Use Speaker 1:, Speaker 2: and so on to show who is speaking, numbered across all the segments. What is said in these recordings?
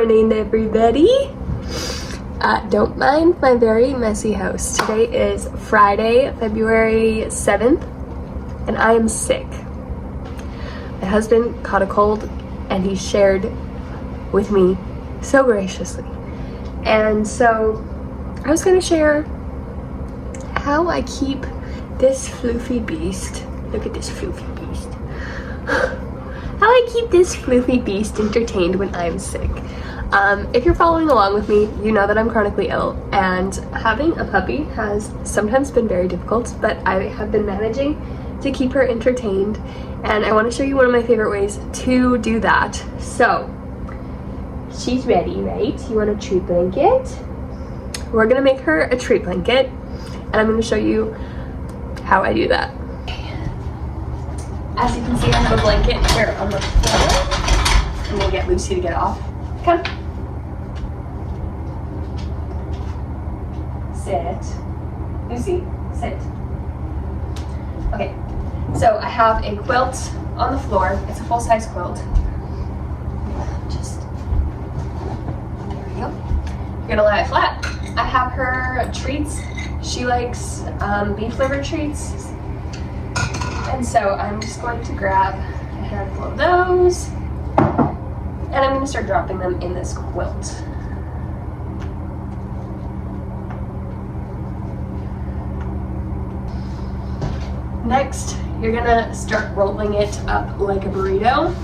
Speaker 1: morning, everybody. Don't mind my very messy house. Today is Friday, February 7th, and I am sick. My husband caught a cold, and he shared with me so graciously. And so I was going to share how I keep this floofy beast. Look at this floofy beast. How I keep this floofy beast entertained when I'm sick. If you're following along with me, you know that I'm chronically ill, and having a puppy has sometimes been very difficult, but I have been managing to keep her entertained, and I want to show you one of my favorite ways to do that. So, she's ready, right? You want a treat blanket? We're going to make her a treat blanket, and I'm going to show you how I do that. As you can see, I have a blanket here on the floor. I'm going to get Lucy to get off. Come. Sit. Lucy, sit. Okay, so I have a quilt on the floor. It's a full-size quilt. Just, there we go. You're gonna lie it flat. I have her treats. She likes beef-flavored treats. And so I'm just going to grab a handful of those, and I'm going to start dropping them in this quilt. Next, you're going to start rolling it up like a burrito.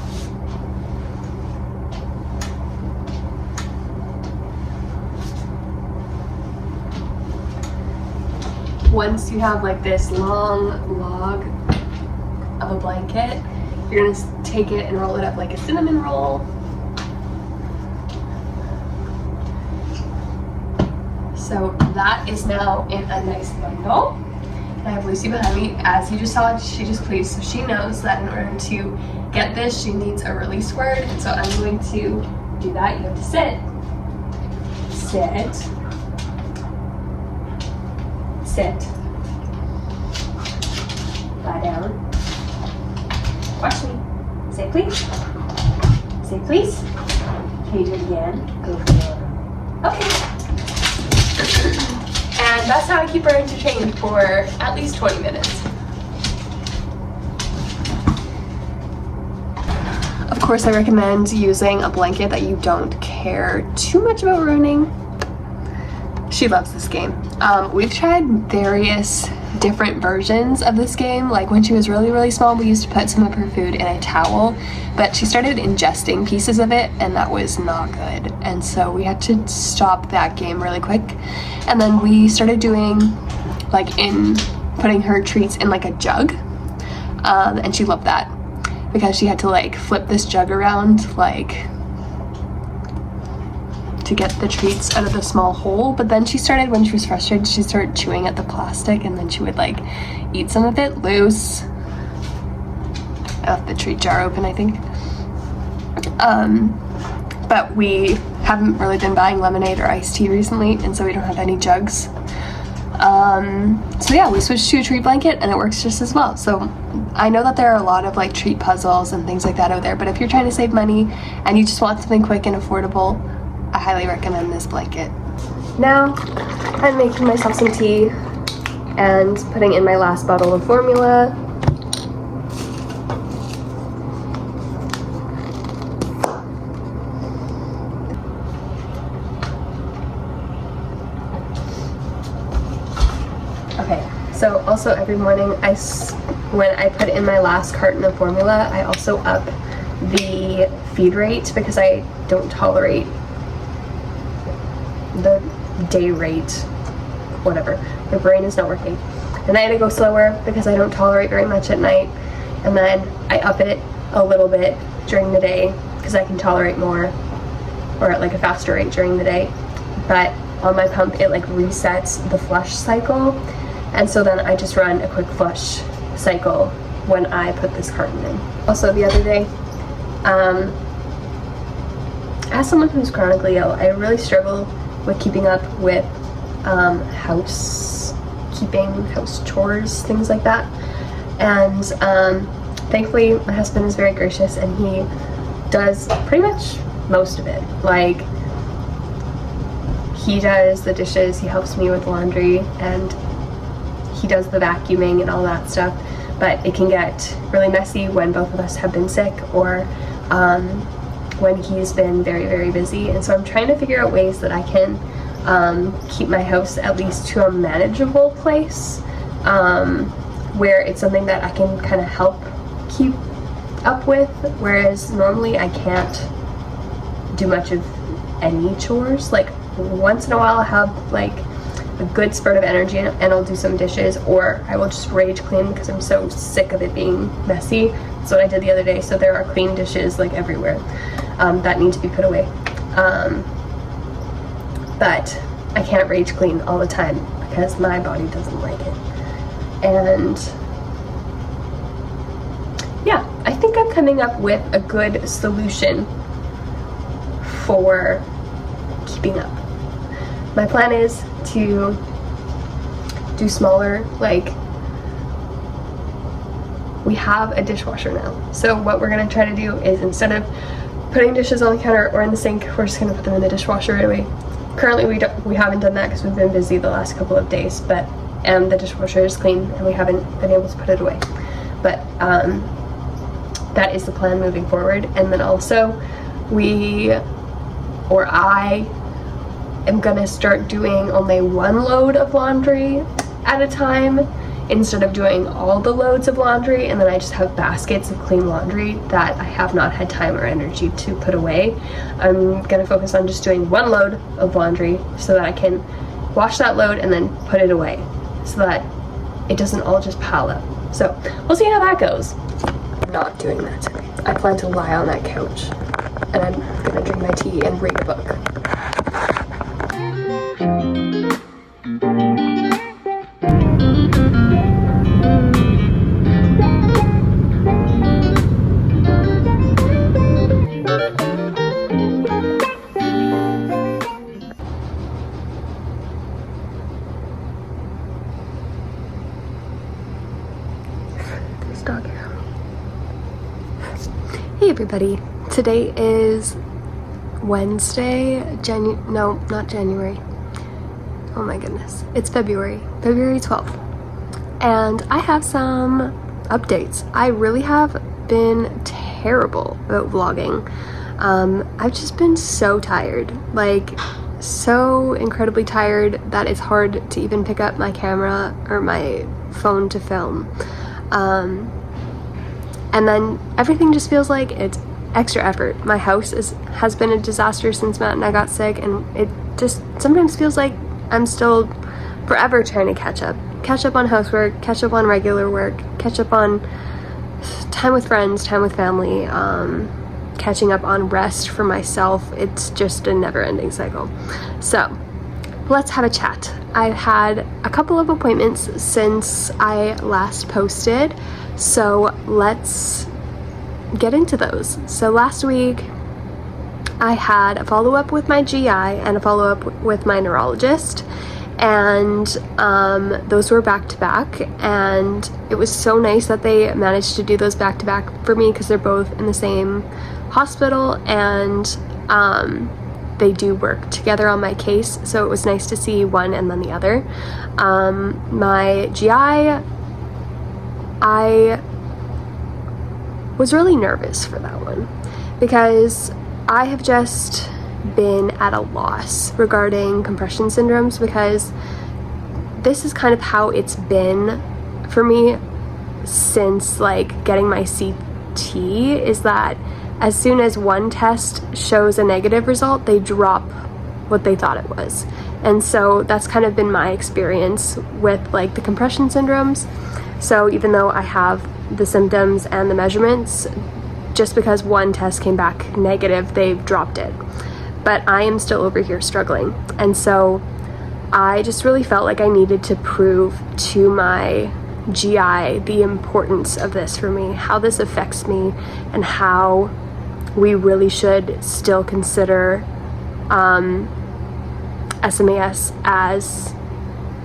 Speaker 1: Once you have like this long log of a blanket, you're going to take it and roll it up like a cinnamon roll. So that is now in a nice bundle. And I have Lucy behind me. As you just saw, she just pleased, so she knows that in order to get this, she needs a release word. And so I'm going to do that. You have to sit. Sit. Sit. Lie down. Watch me. Say please. Say please. Can you do it again? Go for it. Okay. And that's how I keep her entertained for at least 20 minutes. Of course, I recommend using a blanket that you don't care too much about ruining. She loves this game. We've tried various different versions of this game. Like when she was really small, we used to put some of her food in a towel, but she started ingesting pieces of it, and that was not good. And so we had to stop that game really quick. And then we started doing putting her treats in like a jug, and she loved that because she had to like flip this jug around to get the treats out of the small hole. But then she started, when she was frustrated, she started chewing at the plastic, and then she would like eat some of it loose. I left the treat jar open, I think. But we haven't really been buying lemonade or iced tea recently, and so we don't have any jugs. So yeah, we switched to a treat blanket, and it works just as well. So I know that there are a lot of like treat puzzles and things like that out there, but if you're trying to save money and you just want something quick and affordable, I highly recommend this blanket. Now, I'm making myself some tea and putting in my last bottle of formula. Okay, so also every morning when I put in my last carton of formula, I also up the feed rate because I don't tolerate the day rate, whatever. My brain is not working. And I had to go slower because I don't tolerate very much at night. And then I up it a little bit during the day because I can tolerate more, or at like a faster rate during the day. But on my pump, it like resets the flush cycle. And so then I just run a quick flush cycle when I put this carton in. Also the other day, as someone who's chronically ill, I really struggle with keeping up with housekeeping, house chores, things like that. And thankfully my husband is very gracious, and he does pretty much most of it. Like, he does the dishes, he helps me with laundry, and he does the vacuuming and all that stuff. But it can get really messy when both of us have been sick, or when he's been very, very busy. And so I'm trying to figure out ways that I can keep my house at least to a manageable place, where it's something that I can kind of help keep up with, whereas normally I can't do much of any chores. Like, once in a while I'll have like a good spurt of energy and I'll do some dishes, or I will just rage clean because I'm so sick of it being messy. That's what I did the other day. So there are clean dishes like everywhere that need to be put away, but I can't rage clean all the time because my body doesn't like it. And yeah, I think I'm coming up with a good solution for keeping up. My plan is to do smaller, like, we have a dishwasher now. So what we're gonna try to do is, instead of putting dishes on the counter or in the sink, we're just gonna put them in the dishwasher right away. Currently we haven't done that because we've been busy the last couple of days, but the dishwasher is clean and we haven't been able to put it away. But that is the plan moving forward. And then also I am gonna start doing only one load of laundry at a time instead of doing all the loads of laundry, and then I just have baskets of clean laundry that I have not had time or energy to put away. I'm gonna focus on just doing one load of laundry so that I can wash that load and then put it away so that it doesn't all just pile up. So we'll see how that goes. I'm not doing that today. I plan to lie on that couch and I'm gonna drink my tea and read a book. Dog hair. Hey everybody, today is Wednesday, not January. Oh my goodness, it's February 12th. And I have some updates. I really have been terrible about vlogging. I've just been so tired, like so incredibly tired that it's hard to even pick up my camera or my phone to film. And then everything just feels like it's extra effort. My house has been a disaster since Matt and I got sick, and it just sometimes feels like I'm still forever trying to catch up on housework, catch up on regular work, catch up on time with friends, time with family, catching up on rest for myself. It's just a never-ending cycle. So let's have a chat. I've had a couple of appointments since I last posted, so let's get into those. So last week I had a follow-up with my GI and a follow-up with my neurologist, and those were back-to-back, and it was so nice that they managed to do those back-to-back for me because they're both in the same hospital, and they do work together on my case, so it was nice to see one and then the other. My GI, I was really nervous for that one because I have just been at a loss regarding compression syndromes, because this is kind of how it's been for me since like getting my CT, is that as soon as one test shows a negative result, they drop what they thought it was. And so that's kind of been my experience with like the compression syndromes. So even though I have the symptoms and the measurements, just because one test came back negative, they've dropped it. But I am still over here struggling. And so I just really felt like I needed to prove to my GI the importance of this for me, how this affects me, and how we really should still consider SMAS as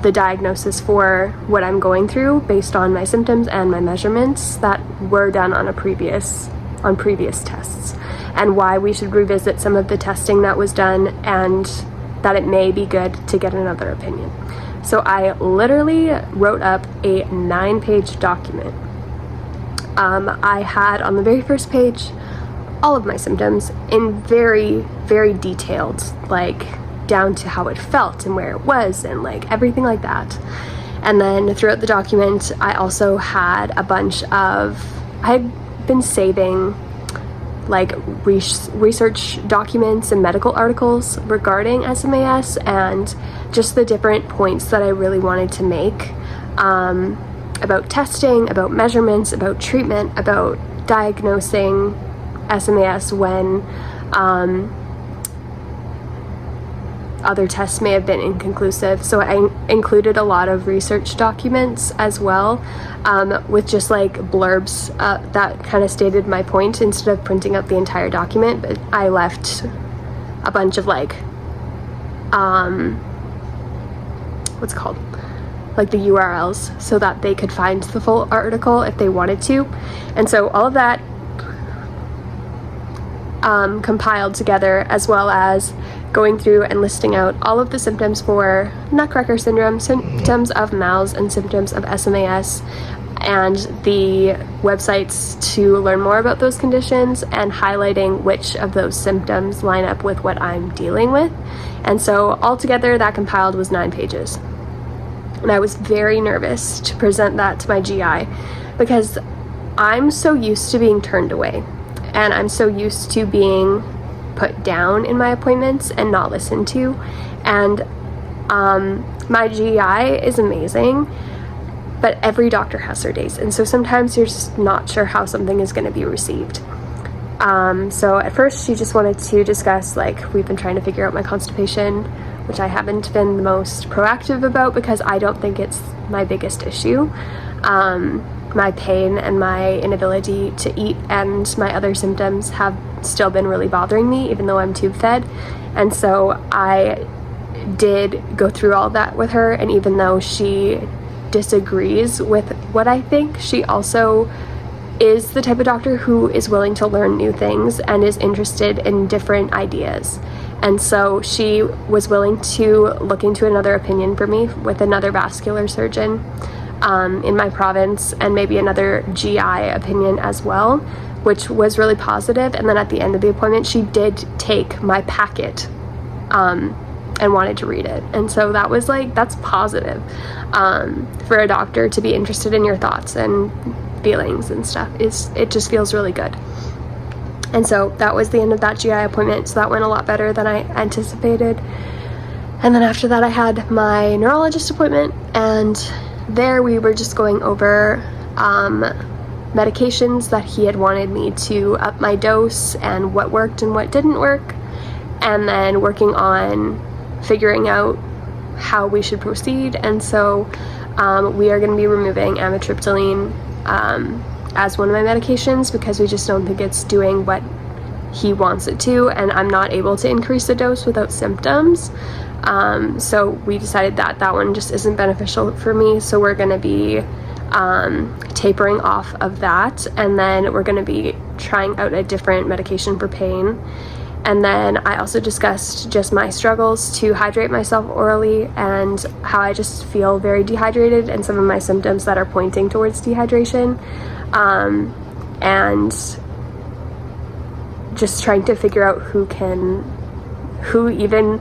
Speaker 1: the diagnosis for what I'm going through based on my symptoms and my measurements that were done on previous tests. and why we should revisit some of the testing that was done, and that it may be good to get another opinion. So I literally wrote up a 9-page document. I had on the very first page all of my symptoms in very, very detailed, like down to how it felt and where it was and like everything like that. And then throughout the document, I also had a bunch of, I had been saving like research documents and medical articles regarding SMAS and just the different points that I really wanted to make about testing, about measurements, about treatment, about diagnosing SMAS when other tests may have been inconclusive. So I included a lot of research documents as well, with just like blurbs that kind of stated my point instead of printing out the entire document. But I left a bunch of like what's it called, like the URLs, so that they could find the full article if they wanted to. And so all of that compiled together, as well as going through and listing out all of the symptoms for Nutcracker syndrome, symptoms of MALS, and symptoms of SMAS, and the websites to learn more about those conditions, and highlighting which of those symptoms line up with what I'm dealing with. And so altogether that compiled was 9 pages. And I was very nervous to present that to my GI because I'm so used to being turned away, and I'm so used to being put down in my appointments and not listened to. And my GI is amazing, but every doctor has their days, and so sometimes you're just not sure how something is going to be received. So at first she just wanted to discuss, like, we've been trying to figure out my constipation, which I haven't been the most proactive about because I don't think it's my biggest issue. My pain and my inability to eat and my other symptoms have still been really bothering me, even though I'm tube fed. And so I did go through all that with her, and even though she disagrees with what I think, she also is the type of doctor who is willing to learn new things and is interested in different ideas. And so she was willing to look into another opinion for me with another vascular surgeon in my province, and maybe another GI opinion as well, which was really positive. And then at the end of the appointment, she did take my packet and wanted to read it. And so that was like, that's positive for a doctor to be interested in your thoughts and feelings and stuff. It just feels really good. And so that was the end of that GI appointment. So that went a lot better than I anticipated. And then after that, I had my neurologist appointment, and there we were just going over medications that he had wanted me to up my dose and what worked and what didn't work, and then working on figuring out how we should proceed. And so we are going to be removing amitriptyline as one of my medications because we just don't think it's doing what he wants it to, and I'm not able to increase the dose without symptoms. So we decided that that one just isn't beneficial for me, so we're going to be tapering off of that, and then we're going to be trying out a different medication for pain. And then I also discussed just my struggles to hydrate myself orally and how I just feel very dehydrated, and some of my symptoms that are pointing towards dehydration, and just trying to figure out who even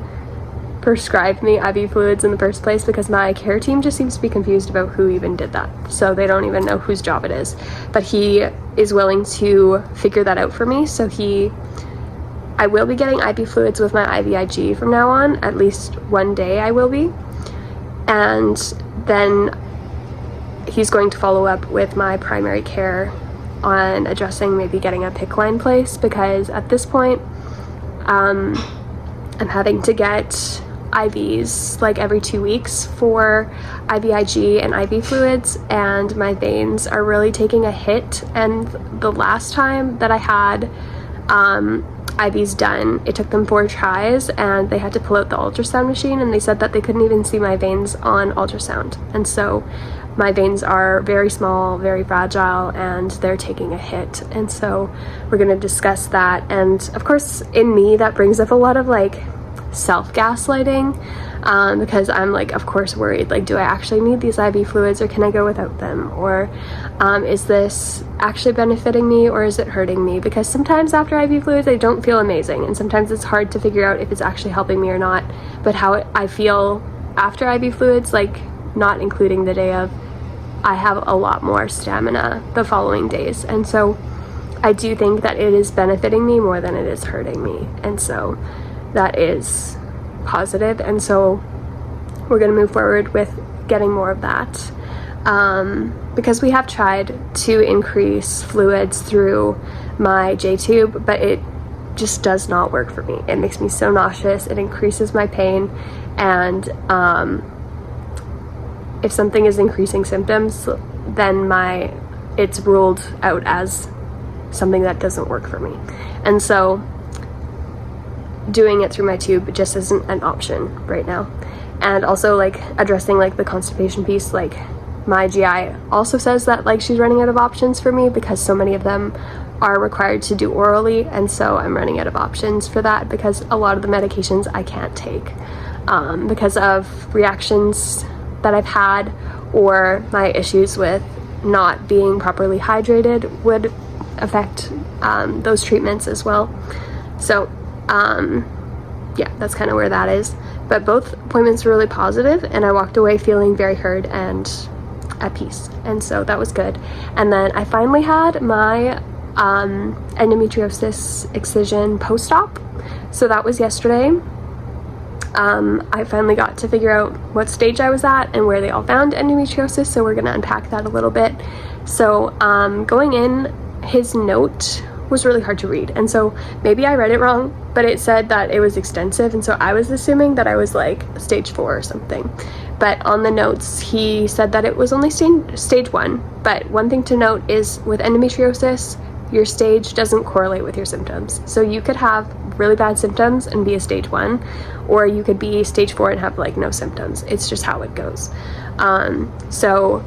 Speaker 1: prescribed me IV fluids in the first place, because my care team just seems to be confused about who even did that. So they don't even know whose job it is. But he is willing to figure that out for me. So I will be getting IV fluids with my IVIG from now on. At least one day I will be. And then he's going to follow up with my primary care on addressing maybe getting a PICC line place, because at this point I'm having to get IVs like every 2 weeks for IVIG and IV fluids, and my veins are really taking a hit. And the last time that I had IVs done, it took them 4 tries, and they had to pull out the ultrasound machine, and they said that they couldn't even see my veins on ultrasound. And so my veins are very small, very fragile, and they're taking a hit. And so we're going to discuss that. And of course, in me, that brings up a lot of like self-gaslighting, because I'm like, of course, worried, like, do I actually need these IV fluids, or can I go without them? Or is this actually benefiting me, or is it hurting me? Because sometimes after IV fluids, I don't feel amazing, and sometimes it's hard to figure out if it's actually helping me or not. But how I feel after IV fluids, like not including the day of, I have a lot more stamina the following days. And so I do think that it is benefiting me more than it is hurting me. And so that is positive. And so we're going to move forward with getting more of that. Because we have tried to increase fluids through my J-tube, but it just does not work for me. It makes me so nauseous. It increases my pain. And if something is increasing symptoms, then it's ruled out as something that doesn't work for me. And so doing it through my tube just isn't an option right now. And also like addressing like the constipation piece, like my GI also says that like she's running out of options for me because so many of them are required to do orally. And so I'm running out of options for that because a lot of the medications I can't take because of reactions that I've had, or my issues with not being properly hydrated would affect those treatments as well. So yeah, that's kind of where that is. But both appointments were really positive, and I walked away feeling very heard and at peace. And so that was good. And then I finally had my endometriosis excision post-op. So that was yesterday. I finally got to figure out what stage I was at and where they all found endometriosis, so we're going to unpack that a little bit. So going in, his note was really hard to read, and so maybe I read it wrong, but it said that it was extensive, and so I was assuming that I was like stage 4 or something. But on the notes, he said that it was only stage 1. But one thing to note is with endometriosis, your stage doesn't correlate with your symptoms. So you could have really bad symptoms and be a stage 1, or you could be stage 4 and have like no symptoms. It's just how it goes. So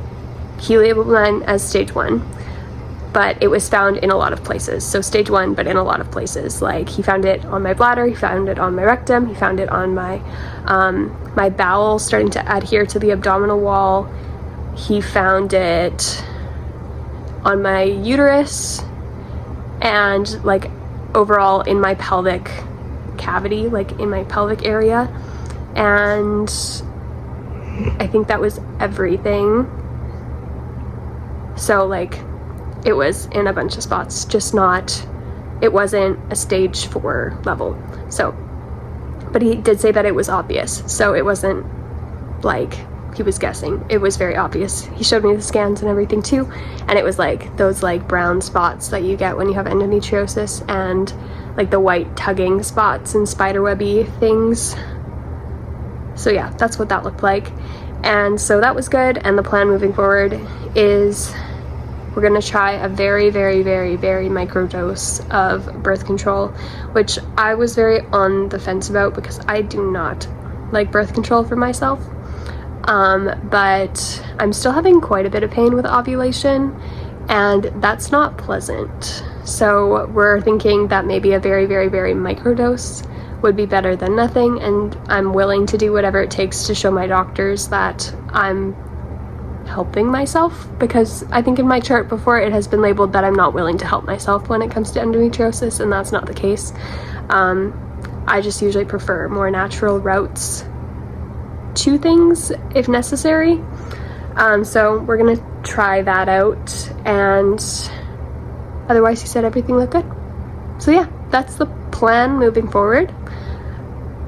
Speaker 1: he labeled mine as stage 1, but it was found in a lot of places. So stage 1, but in a lot of places. Like he found it on my bladder, he found it on my rectum, he found it on my my bowel starting to adhere to the abdominal wall. He found it on my uterus, and like overall in my pelvic cavity, like in my pelvic area. And I think that was everything. So like it was in a bunch of spots, just not, it wasn't a stage 4 level. So, but he did say that it was obvious, so it wasn't like he was guessing. It was very obvious. He showed me the scans and everything too, and it was like those like brown spots that you get when you have endometriosis, and like the white tugging spots and spiderwebby things. So yeah, that's what that looked like. And so that was good, and the plan moving forward is we're going to try a very, very, very, very micro dose of birth control, which I was very on the fence about because I do not like birth control for myself. But I'm still having quite a bit of pain with ovulation, and that's not pleasant. So we're thinking that maybe a very, very, very micro dose would be better than nothing, and I'm willing to do whatever it takes to show my doctors that I'm helping myself, because I think in my chart before it has been labeled that I'm not willing to help myself when it comes to endometriosis, and that's not the case. I just usually prefer more natural routes to things if necessary. So we're gonna try that out, and otherwise he said everything looked good. So yeah, that's the plan moving forward.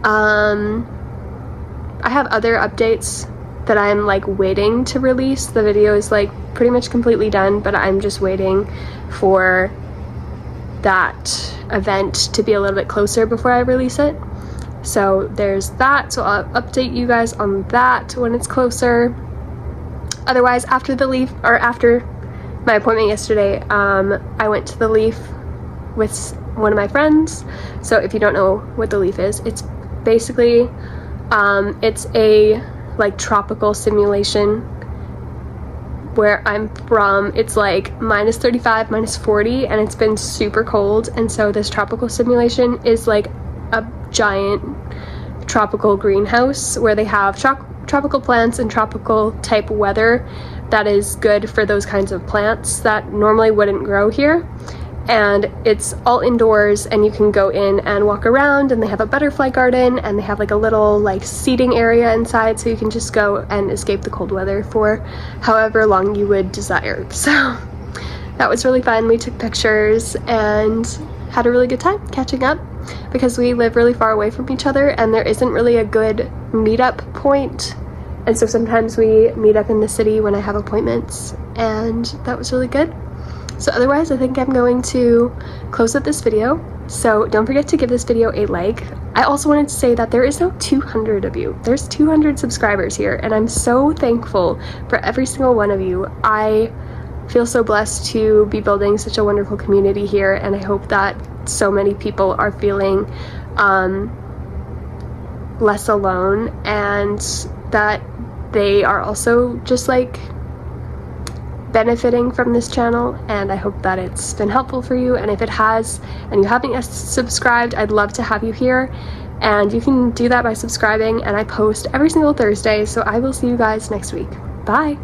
Speaker 1: I have other updates that I'm like waiting to release. The video is like pretty much completely done, but I'm just waiting for that event to be a little bit closer before I release it. So there's that. So I'll update you guys on that when it's closer. Otherwise, after my appointment yesterday, I went to the Leaf with one of my friends. So if you don't know what the Leaf is, it's basically it's a like tropical simulation where I'm from, it's like minus 35, minus 40, and it's been super cold. And so this tropical simulation is like a giant tropical greenhouse where they have tropical plants and tropical type weather that is good for those kinds of plants that normally wouldn't grow here. And it's all indoors, and you can go in and walk around, and they have a butterfly garden, and they have like a little like seating area inside, so you can just go and escape the cold weather for however long you would desire. So that was really fun. We took pictures and had a really good time catching up, because we live really far away from each other and there isn't really a good meetup point. And so sometimes we meet up in the city when I have appointments, and that was really good. So otherwise, I think I'm going to close up this video. So don't forget to give this video a like. I also wanted to say that there is now 200 of you. There's 200 subscribers here, and I'm so thankful for every single one of you. I feel so blessed to be building such a wonderful community here, and I hope that so many people are feeling less alone, and that they are also just like benefiting from this channel. And I hope that it's been helpful for you, and if it has and you haven't yet subscribed, I'd love to have you here. And you can do that by subscribing, and I post every single Thursday, so I will see you guys next week. Bye.